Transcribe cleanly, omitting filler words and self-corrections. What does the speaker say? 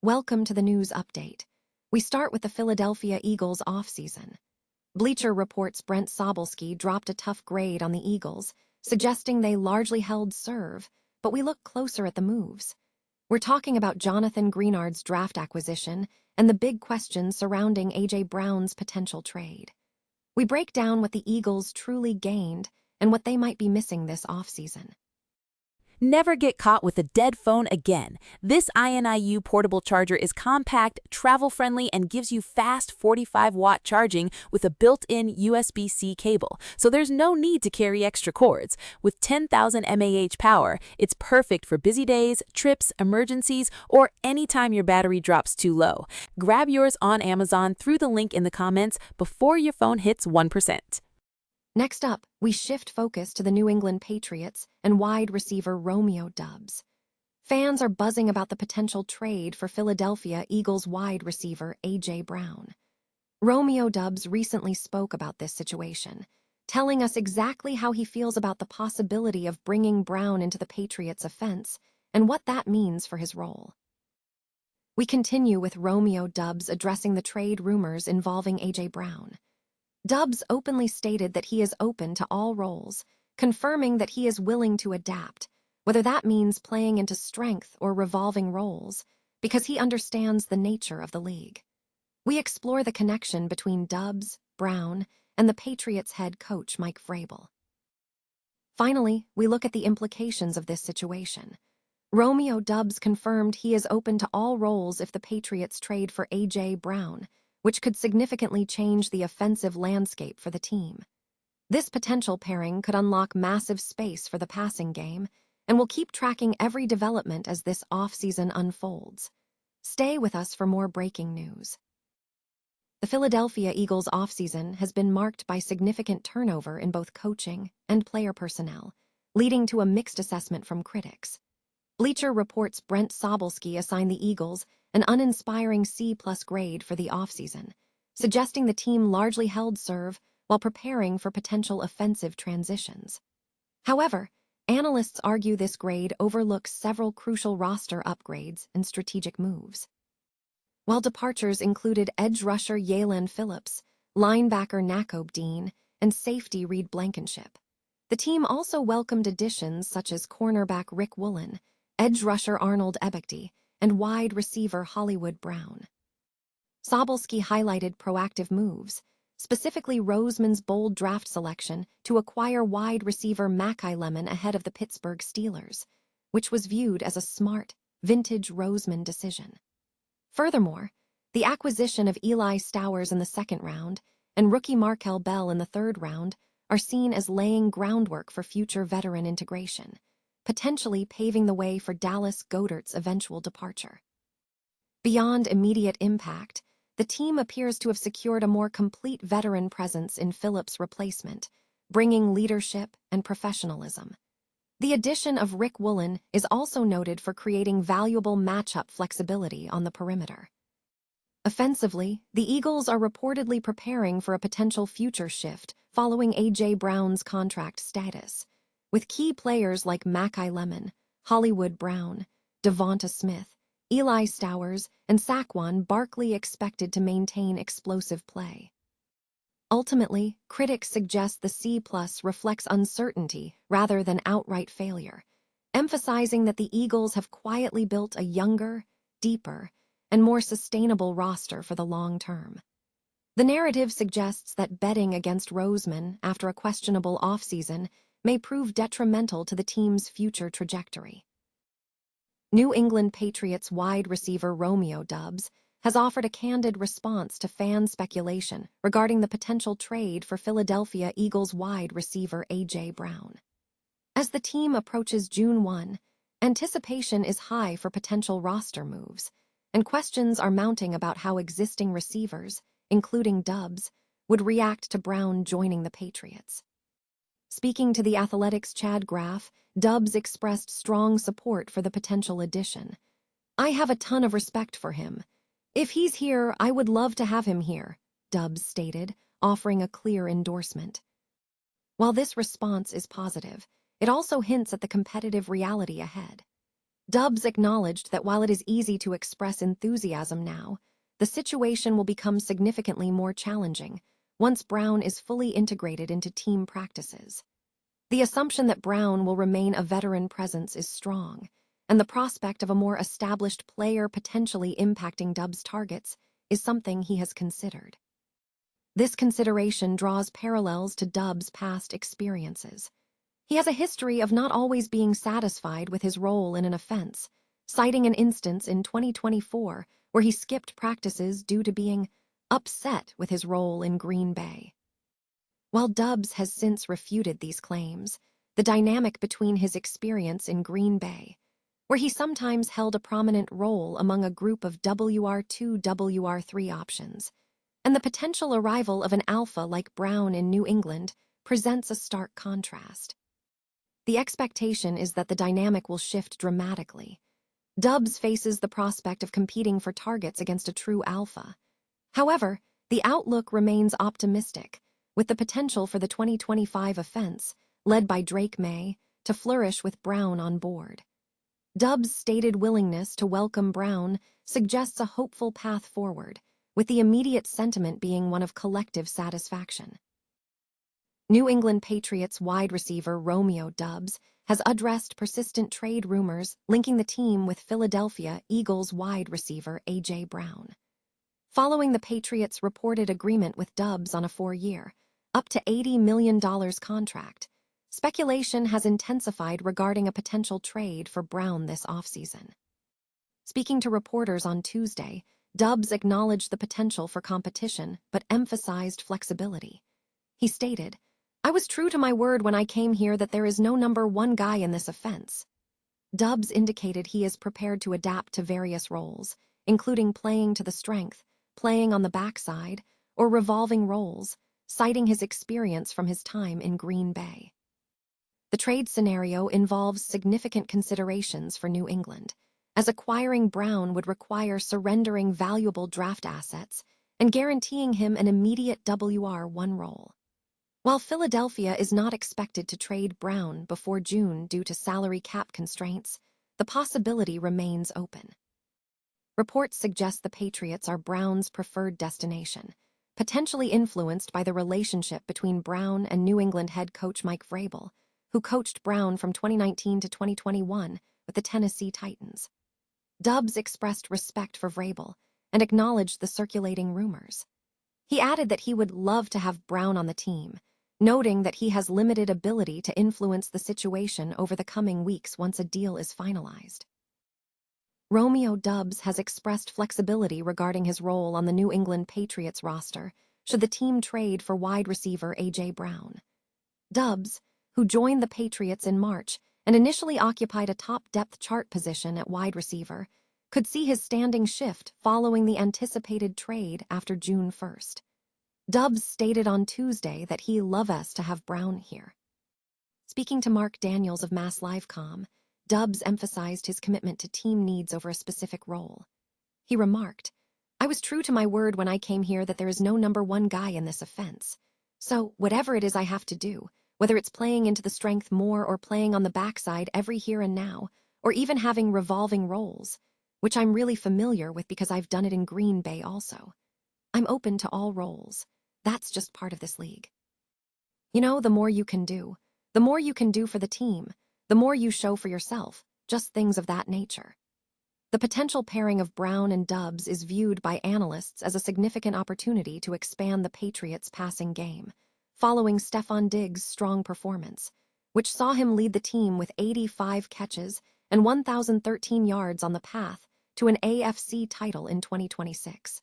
Welcome to the news update. We start with the Philadelphia Eagles offseason. Bleacher Report's Brent Sobelski dropped a tough grade on the Eagles, suggesting they largely held serve, but we look closer at the moves. We're talking about Jonathan Greenard's draft acquisition and the big questions surrounding A.J. Brown's potential trade. We break down what the Eagles truly gained and what they might be missing this offseason. Never get caught with a dead phone again. This INIU portable charger is compact, travel-friendly, and gives you fast 45-watt charging with a built-in USB-C cable, so there's no need to carry extra cords. With 10,000 mAh power, it's perfect for busy days, trips, emergencies, or anytime your battery drops too low. Grab yours on Amazon through the link in the comments before your phone hits 1%. Next up, we shift focus to the New England Patriots and wide receiver Romeo Doubs. Fans are buzzing about the potential trade for Philadelphia Eagles wide receiver A.J. Brown. Romeo Doubs recently spoke about this situation, telling us exactly how he feels about the possibility of bringing Brown into the Patriots' offense and what that means for his role. We continue with Romeo Doubs addressing the trade rumors involving A.J. Brown. Doubs openly stated that he is open to all roles, confirming that he is willing to adapt, whether that means playing into strength or revolving roles, because he understands the nature of the league. We explore the connection between Doubs, Brown, and the Patriots head coach Mike Vrabel. Finally, we look at the implications of this situation. Romeo Doubs confirmed he is open to all roles if the Patriots trade for A.J. Brown, which could significantly change the offensive landscape for the team. This potential pairing could unlock massive space for the passing game, and we'll keep tracking every development as this offseason unfolds. Stay with us for more breaking news. The Philadelphia Eagles offseason has been marked by significant turnover in both coaching and player personnel, leading to a mixed assessment from critics. Bleacher Report's Brent Sobelski assigned the Eagles an uninspiring C+ grade for the offseason, suggesting the team largely held serve while preparing for potential offensive transitions. However, analysts argue this grade overlooks several crucial roster upgrades and strategic moves. While departures included edge rusher Yalen Phillips, linebacker Nakobe Dean, and safety Reed Blankenship, the team also welcomed additions such as cornerback Rick Woolen, edge rusher Arnold Ebiketie, and wide receiver Hollywood Brown. Sobelski highlighted proactive moves, specifically Roseman's bold draft selection to acquire wide receiver Mackay Lemon ahead of the Pittsburgh Steelers, which was viewed as a smart, vintage Roseman decision. Furthermore, the acquisition of Eli Stowers in the second round and rookie Markel Bell in the third round are seen as laying groundwork for future veteran integration, potentially paving the way for Dallas Goedert's eventual departure. Beyond immediate impact, the team appears to have secured a more complete veteran presence in Phillips' replacement, bringing leadership and professionalism. The addition of Rick Woolen is also noted for creating valuable matchup flexibility on the perimeter. Offensively, the Eagles are reportedly preparing for a potential future shift following A.J. Brown's contract status, with key players like Mackay Lemon, Hollywood Brown, Devonta Smith, Eli Stowers, and Saquon Barkley expected to maintain explosive play. Ultimately, critics suggest the C+ reflects uncertainty rather than outright failure, emphasizing that the Eagles have quietly built a younger, deeper, and more sustainable roster for the long term. The narrative suggests that betting against Roseman after a questionable offseason may prove detrimental to the team's future trajectory. New England Patriots wide receiver Romeo Doubs has offered a candid response to fan speculation regarding the potential trade for Philadelphia Eagles wide receiver A.J. Brown. As the team approaches June 1, anticipation is high for potential roster moves, and questions are mounting about how existing receivers, including Doubs, would react to Brown joining the Patriots. Speaking to The Athletic's Chad Graff, Doubs expressed strong support for the potential addition. "I have a ton of respect for him. If he's here, I would love to have him here," Doubs stated, offering a clear endorsement. While this response is positive, it also hints at the competitive reality ahead. Doubs acknowledged that while it is easy to express enthusiasm now, the situation will become significantly more challenging once Brown is fully integrated into team practices. The assumption that Brown will remain a veteran presence is strong, and the prospect of a more established player potentially impacting Doubs' targets is something he has considered. This consideration draws parallels to Doubs' past experiences. He has a history of not always being satisfied with his role in an offense, citing an instance in 2024 where he skipped practices due to being upset with his role in Green Bay. While Doubs has since refuted these claims, the dynamic between his experience in Green Bay, where he sometimes held a prominent role among a group of WR2, WR3 options, and the potential arrival of an alpha like Brown in New England presents a stark contrast. The expectation is that the dynamic will shift dramatically. Doubs faces the prospect of competing for targets against a true alpha. However, the outlook remains optimistic, with the potential for the 2025 offense, led by Drake May, to flourish with Brown on board. Doubs' stated willingness to welcome Brown suggests a hopeful path forward, with the immediate sentiment being one of collective satisfaction. New England Patriots wide receiver Romeo Doubs has addressed persistent trade rumors linking the team with Philadelphia Eagles wide receiver A.J. Brown. Following the Patriots' reported agreement with Doubs on a 4-year, up to $80 million contract, speculation has intensified regarding a potential trade for Brown this offseason. Speaking to reporters on Tuesday, Doubs acknowledged the potential for competition but emphasized flexibility. He stated, "I was true to my word when I came here that there is no number one guy in this offense." Doubs indicated he is prepared to adapt to various roles, including playing to the strength, playing on the backside, or revolving roles, citing his experience from his time in Green Bay. The trade scenario involves significant considerations for New England, as acquiring Brown would require surrendering valuable draft assets and guaranteeing him an immediate WR1 role. While Philadelphia is not expected to trade Brown before June due to salary cap constraints, the possibility remains open. Reports suggest the Patriots are Brown's preferred destination, potentially influenced by the relationship between Brown and New England head coach Mike Vrabel, who coached Brown from 2019 to 2021 with the Tennessee Titans. Doubs expressed respect for Vrabel and acknowledged the circulating rumors. He added that he would love to have Brown on the team, noting that he has limited ability to influence the situation over the coming weeks once a deal is finalized. Romeo Doubs has expressed flexibility regarding his role on the New England Patriots roster should the team trade for wide receiver A.J. Brown. Doubs, who joined the Patriots in March and initially occupied a top depth chart position at wide receiver, could see his standing shift following the anticipated trade after June 1st. Doubs stated on Tuesday that he loves to have Brown here. Speaking to Mark Daniels of Mass Livecom, Doubs emphasized his commitment to team needs over a specific role. He remarked, "I was true to my word when I came here that there is no number one guy in this offense. So, whatever it is I have to do, whether it's playing into the strength more or playing on the backside every here and now, or even having revolving roles, which I'm really familiar with because I've done it in Green Bay also. I'm open to all roles. That's just part of this league. You know, the more you can do for the team, the more you show for yourself, just things of that nature." The potential pairing of Brown and Doubs is viewed by analysts as a significant opportunity to expand the Patriots' passing game, following Stefon Diggs' strong performance, which saw him lead the team with 85 catches and 1,013 yards on the path to an AFC title in 2026.